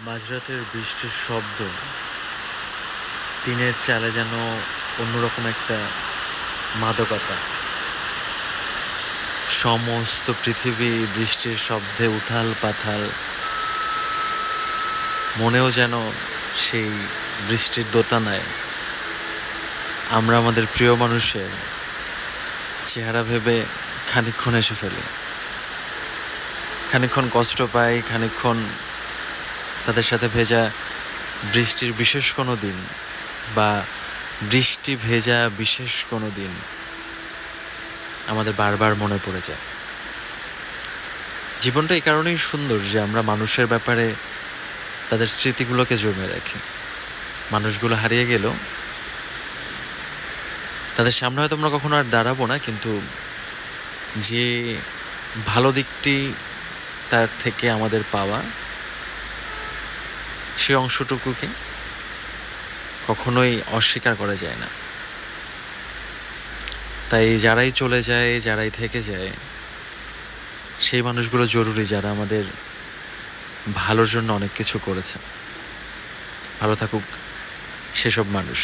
মাঝরাতের বৃষ্টির শব্দ টিনের চালে যেন অন্যরকম একটা মাদকতা। সমস্ত পৃথিবী বৃষ্টির শব্দে উথাল পাথাল। মনেও যেন সেই বৃষ্টির দোটানায় আমরা আমাদের প্রিয় মানুষের চেহারা ভেবে খানিকক্ষণ এসে ফেলি, খানিকক্ষণ কষ্ট পাই, খানিকক্ষণ তাদের সাথে ভেজা বৃষ্টির বিশেষ কোনো দিন বা বৃষ্টি ভেজা বিশেষ কোনো দিন আমাদের বারবার মনে পড়ে যায়। জীবনটা এই কারণেই সুন্দর যে আমরা মানুষের ব্যাপারে তাদের স্মৃতিগুলোকে জমে রাখি। মানুষগুলো হারিয়ে গেলেও তাদের সামনে হয়তো আমরা কখনো আর দাঁড়াবো না, কিন্তু যে ভালো দিকটি তার থেকে আমাদের পাওয়া, সে অংশটুকুকে কখনোই অস্বীকার করা যায় না। তাই যারাই চলে যায়, যারাই থেকে যায়, সেই মানুষগুলো জরুরি যারা আমাদের ভালোর জন্য অনেক কিছু করেছে। ভালো থাকুক সেসব মানুষ।